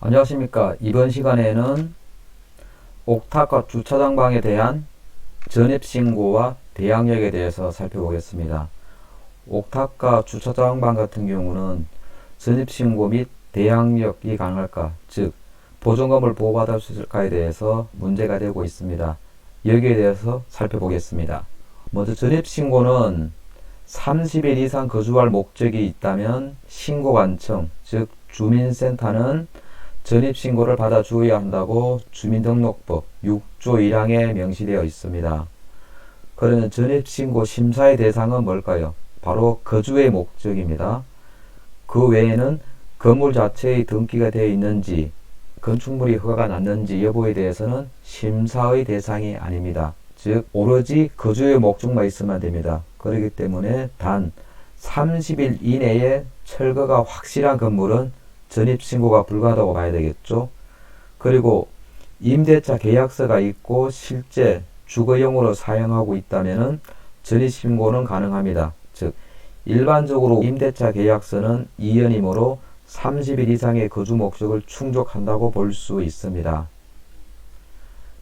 안녕하십니까. 이번 시간에는 옥탑과 주차장방에 대한 전입신고와 대항력에 대해서 살펴보겠습니다. 옥탑과 주차장방 같은 경우는 전입신고 및 대항력이 가능할까, 즉 보존금을 보호받을 수 있을까에 대해서 문제가 되고 있습니다. 여기에 대해서 살펴보겠습니다. 먼저 전입신고는 30일 이상 거주할 목적이 있다면 신고관청, 즉 주민센터는 전입신고를 받아주어야 한다고 주민등록법 6조 1항에 명시되어 있습니다. 그러면 전입신고 심사의 대상은 뭘까요? 바로 거주의 목적입니다. 그 외에는 건물 자체의 등기가 되어 있는지, 건축물이 허가가 났는지 여부에 대해서는 심사의 대상이 아닙니다. 즉 오로지 거주의 목적만 있으면 됩니다. 그렇기 때문에 단 30일 이내에 철거가 확실한 건물은 전입신고가 불가하다고 봐야 되겠죠. 그리고 임대차 계약서가 있고 실제 주거용으로 사용하고 있다면 전입신고는 가능합니다. 즉 일반적으로 임대차 계약서는 2년이므로 30일 이상의 거주 목적을 충족한다고 볼 수 있습니다.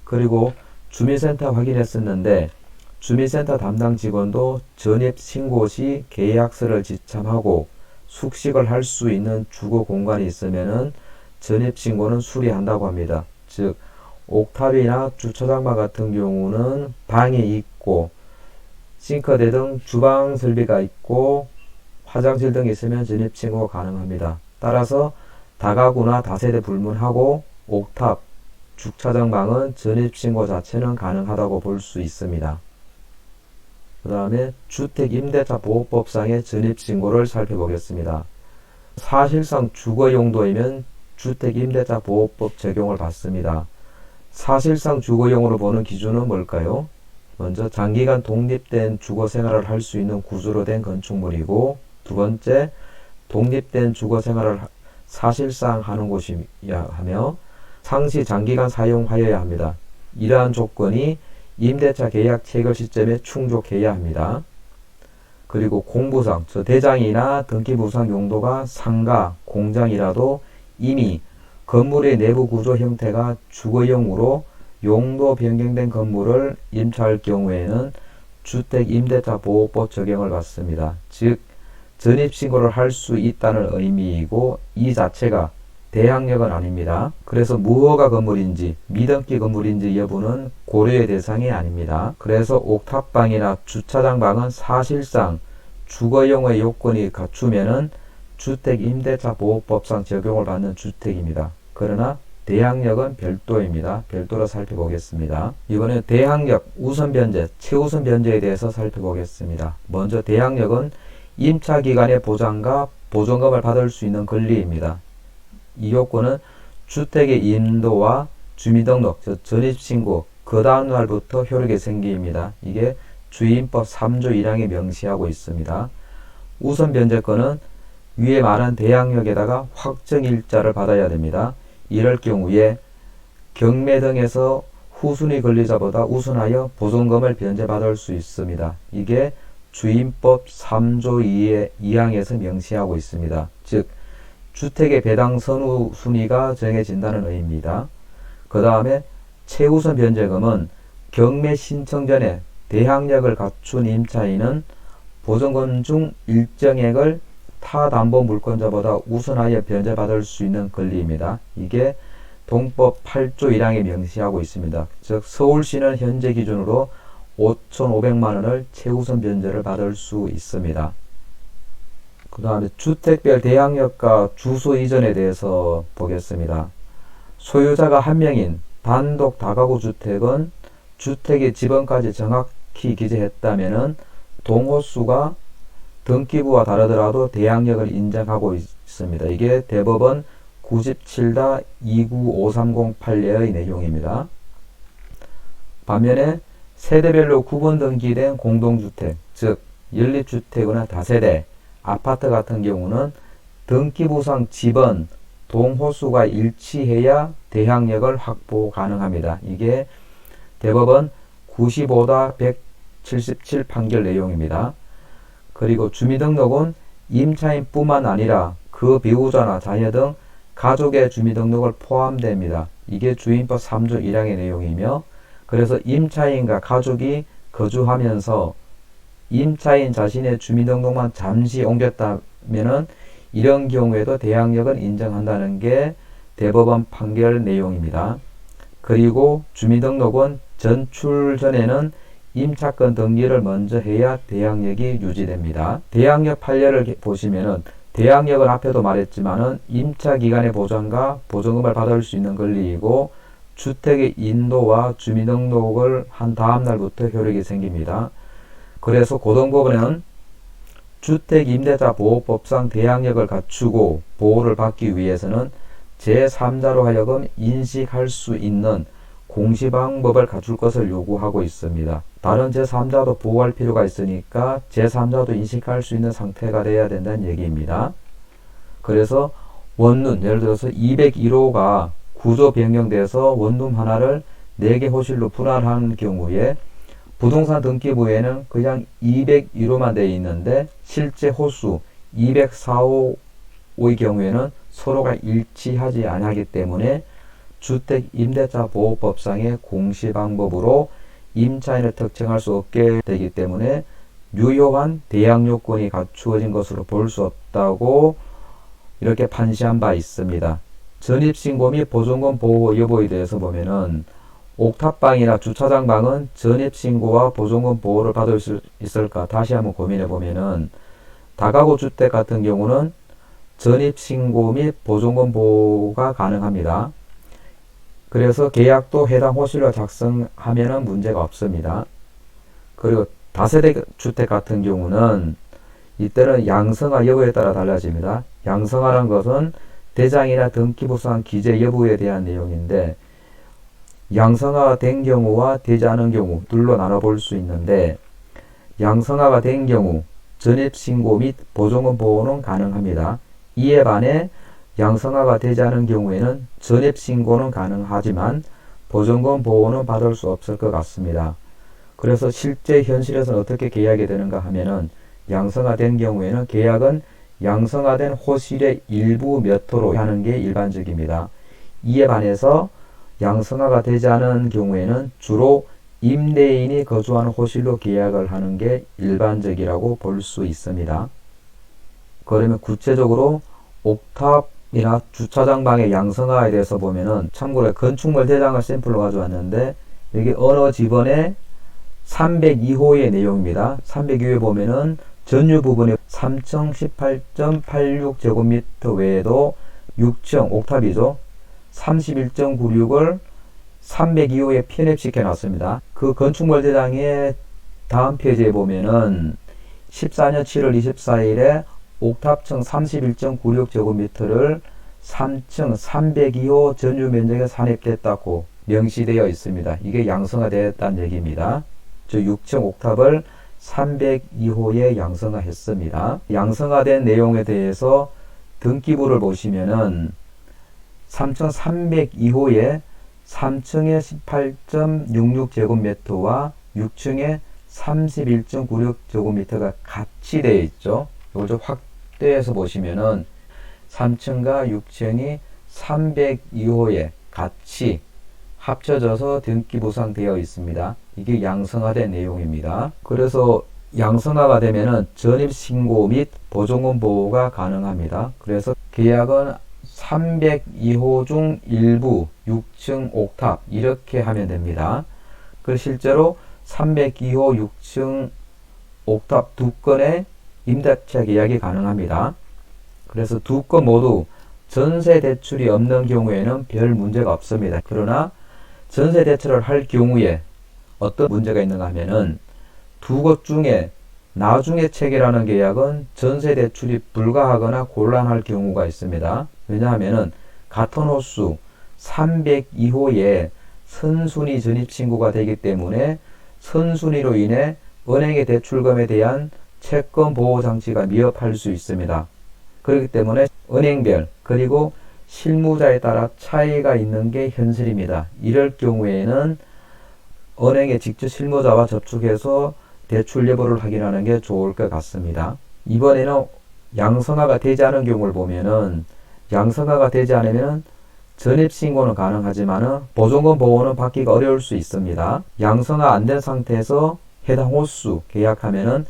그리고 주민센터 확인했었는데 주민센터 담당 직원도 전입신고 시 계약서를 지참하고 숙식을 할 수 있는 주거 공간이 있으면은 전입신고는 수리한다고 합니다. 즉 옥탑이나 주차장방 같은 경우는 방이 있고 싱크대 등 주방 설비가 있고 화장실 등이 있으면 전입신고가 가능합니다. 따라서 다가구나 다세대 불문하고 옥탑, 주차장방은 전입신고 자체는 가능하다고 볼 수 있습니다. 그 다음에 주택임대차보호법상의 전입신고를 살펴보겠습니다. 사실상 주거용도이면 주택임대차보호법 적용을 받습니다. 사실상 주거용으로 보는 기준은 뭘까요? 먼저 장기간 독립된 주거생활을 할 수 있는 구조로 된 건축물이고, 두 번째 독립된 주거생활을 사실상 하는 곳이야 하며 상시 장기간 사용하여야 합니다. 이러한 조건이 임대차 계약 체결 시점에 충족해야 합니다. 그리고 공부상, 대장이나 등기부상 용도가 상가, 공장이라도 이미 건물의 내부 구조 형태가 주거용으로 용도 변경된 건물을 임차할 경우에는 주택임대차보호법 적용을 받습니다. 즉 전입신고를 할 수 있다는 의미이고 이 자체가 대항력은 아닙니다. 그래서 무허가 건물인지 미등기 건물인지 여부는 고려의 대상이 아닙니다. 그래서 옥탑방이나 주차장방은 사실상 주거용의 요건이 갖추면은 주택임대차보호법상 적용을 받는 주택입니다. 그러나 대항력은 별도입니다. 별도로 살펴보겠습니다. 이번에 대항력, 우선 변제, 최우선 변제에 대해서 살펴보겠습니다. 먼저 대항력은 임차기간의 보장과 보존금을 받을 수 있는 권리입니다. 이 요건은 주택의 인도와 주민등록, 전입신고 그 다음 날부터 효력이 생깁니다. 이게 주임법 3조 1항에 명시하고 있습니다. 우선 변제권은 위에 말한 대항력에다가 확정일자를 받아야 됩니다. 이럴 경우에 경매 등에서 후순위 권리자보다 우선하여 보존금을 변제받을 수 있습니다. 이게 주임법 3조 2의 2항에서 명시하고 있습니다. 즉 주택의 배당 선후순위가 정해진다는 의미입니다. 그 다음에 최우선 변제금은 경매 신청 전에 대항력을 갖춘 임차인은 보존금 중 일정액을 타 담보 물권자보다 우선하여 변제받을 수 있는 권리입니다. 이게 동법 8조 1항에 명시하고 있습니다. 즉 서울시는 현재 기준으로 5,500만원을 최우선 변제를 받을 수 있습니다. 그 다음에 주택별 대항력과 주소 이전에 대해서 보겠습니다. 소유자가 한 명인 단독 다가구 주택은 주택의 지번까지 정확히 기재했다면 동호수가 등기부와 다르더라도 대항력을 인정하고 있습니다. 이게 대법원 97-29530판례의 내용입니다. 반면에 세대별로 구분 등기된 공동주택, 즉 연립주택이나 다세대, 아파트 같은 경우는 등기부상 지번, 동호수가 일치해야 대항력을 확보 가능합니다. 이게 대법원 95-177 판결 내용입니다. 그리고 주민등록은 임차인뿐만 아니라 그 배우자나 자녀 등 가족의 주민등록을 포함됩니다. 이게 주민법 3조 1항의 내용이며, 그래서 임차인과 가족이 거주하면서 임차인 자신의 주민등록만 잠시 옮겼다면은 이런 경우에도 대항력은 인정한다는 게 대법원 판결 내용입니다. 그리고 주민등록은 전출 전에는 임차권 등기를 먼저 해야 대항력이 유지됩니다. 대항력 판례를 보시면은 대항력은 앞에도 말했지만은 임차기간의 보장과 보증금을 받을 수 있는 권리이고 주택의 인도와 주민등록을 한 다음 날부터 효력이 생깁니다. 그래서 고등법원은 주택임대차 보호법상 대항력을 갖추고 보호를 받기 위해서는 제3자로 하여금 인식할 수 있는 공시방법을 갖출 것을 요구하고 있습니다. 다른 제3자도 보호할 필요가 있으니까 제3자도 인식할 수 있는 상태가 돼야 된다는 얘기입니다. 그래서 원룸, 예를 들어서 201호가 구조 변경돼서 원룸 하나를 4개 호실로 분할한 경우에 부동산 등기부에는 그냥 201호만 되어 있는데 실제 호수 204호의 경우에는 서로가 일치하지 아니하기 때문에 주택임대차 보호법상의 공시방법으로 임차인을 특정할 수 없게 되기 때문에 유효한 대항요건이 갖추어진 것으로 볼 수 없다고 이렇게 판시한 바 있습니다. 전입신고 및 보증금 보호 여부에 대해서 보면은 옥탑방이나 주차장방은 전입신고와 보증금 보호를 받을 수 있을까 다시 한번 고민해 보면은 다가구 주택 같은 경우는 전입신고 및 보증금 보호가 가능합니다. 그래서 계약도 해당 호실로 작성하면 문제가 없습니다. 그리고 다세대 주택 같은 경우는 이때는 양성화 여부에 따라 달라집니다. 양성화라는 것은 대장이나 등기부상 기재 여부에 대한 내용인데 양성화가 된 경우와 되지 않은 경우 둘로 나눠볼 수 있는데 양성화가 된 경우 전입신고 및 보증금 보호는 가능합니다. 이에 반해 양성화가 되지 않은 경우에는 전입신고는 가능하지만 보증금 보호는 받을 수 없을 것 같습니다. 그래서 실제 현실에서는 어떻게 계약이 되는가 하면은 양성화된 경우에는 계약은 양성화된 호실의 일부 몇 호로 하는 게 일반적입니다. 이에 반해서 양성화가 되지 않은 경우에는 주로 임대인이 거주하는 호실로 계약을 하는 게 일반적이라고 볼 수 있습니다. 그러면 구체적으로 옥탑이나 주차장방의 양성화에 대해서 보면은 참고로 건축물 대장을 샘플로 가져왔는데 여기 어느 집원의 302호의 내용입니다. 302호에 보면은 전유 부분에 3층 18.86제곱미터 외에도 6층 옥탑이죠. 31.96을 302호에 편입시켜 놨습니다. 그 건축물 대장의 다음 페이지에 보면은 14년 7월 24일에 옥탑층 31.96제곱미터를 3층 302호 전유 면적에 산입됐다고 명시되어 있습니다. 이게 양성화되었다는 얘기입니다. 저 6층 옥탑을 302호에 양성화했습니다. 양성화된 내용에 대해서 등기부를 보시면은 3층 302호에 3층에 18.66제곱미터와 6층에 31.96제곱미터가 같이 되어 있죠. 이걸 좀 확대해서 보시면은 3층과 6층이 302호에 같이 합쳐져서 등기부상 되어 있습니다. 이게 양성화된 내용입니다. 그래서 양성화가 되면은 전입신고 및 보증금 보호가 가능합니다. 그래서 계약은 302호 중 일부 6층 옥탑 이렇게 하면 됩니다. 그리고 실제로 302호 6층 옥탑 두 건의 임대차 계약이 가능합니다. 그래서 두 건 모두 전세 대출이 없는 경우에는 별 문제가 없습니다. 그러나 전세 대출을 할 경우에 어떤 문제가 있는가 하면은 두 곳 중에 나중에 체결하는 계약은 전세 대출이 불가하거나 곤란할 경우가 있습니다. 왜냐하면은 같은 호수 302호에 선순위 전입신고가 되기 때문에 선순위로 인해 은행의 대출금에 대한 채권 보호 장치가 미흡할 수 있습니다. 그렇기 때문에 은행별 그리고 실무자에 따라 차이가 있는 게 현실입니다. 이럴 경우에는 은행에 직접 실무자와 접촉해서 대출 여부를 확인하는 게 좋을 것 같습니다. 이번에는 양성화가 되지 않은 경우를 보면은 양성화가 되지 않으면 전입신고는 가능하지만 보존금 보호는 받기가 어려울 수 있습니다. 양성화 안 된 상태에서 해당 호수 계약하면은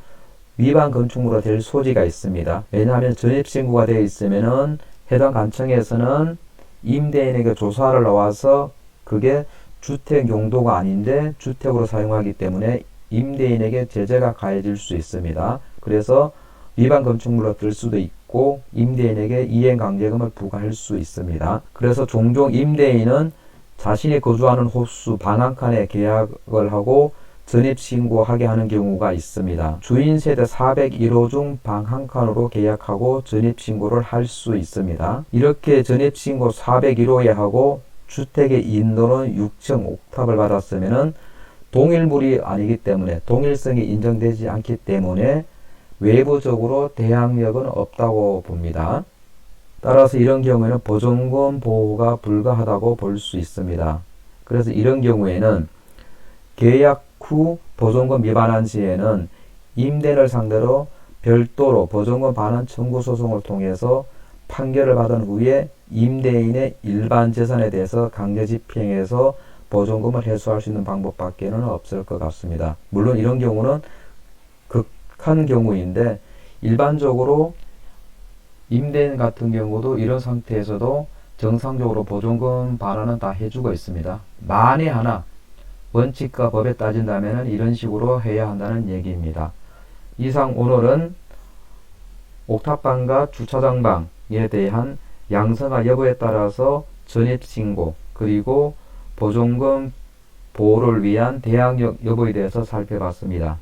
위반 건축물로 될 소지가 있습니다. 왜냐하면 전입신고가 되어 있으면은 해당 관청에서는 임대인에게 조사를 나와서 그게 주택 용도가 아닌데 주택으로 사용하기 때문에 임대인에게 제재가 가해질 수 있습니다. 그래서 위반 건축물로 뜰 수도 있고 임대인에게 이행강제금을 부과할 수 있습니다. 그래서 종종 임대인은 자신이 거주하는 호수 방 한 칸에 계약을 하고 전입신고하게 하는 경우가 있습니다. 주인세대 401호 중 방 한 칸으로 계약하고 전입신고를 할 수 있습니다. 이렇게 전입신고 401호에 하고 주택의 인도는 6층 옥탑을 받았으면 동일물이 아니기 때문에 동일성이 인정되지 않기 때문에 외부적으로 대항력은 없다고 봅니다. 따라서 이런 경우에는 보존금 보호가 불가하다고 볼 수 있습니다. 그래서 이런 경우에는 계약 후 보존금 위반한 시에는 임대인을 상대로 별도로 보존금 반환 청구 소송을 통해서 판결을 받은 후에 임대인의 일반 재산에 대해서 강제 집행해서 보존금을 회수할 수 있는 방법밖에는 없을 것 같습니다. 물론 이런 경우는 극한 경우인데 일반적으로 임대인 같은 경우도 이런 상태에서도 정상적으로 보존금 반환은 다 해주고 있습니다. 만에 하나 원칙과 법에 따진다면 이런 식으로 해야 한다는 얘기입니다. 이상 오늘은 옥탑방과 주차장방에 대한 양성화 여부에 따라서 전입신고 그리고 보존금 보호를 위한 대항력 여부에 대해서 살펴봤습니다.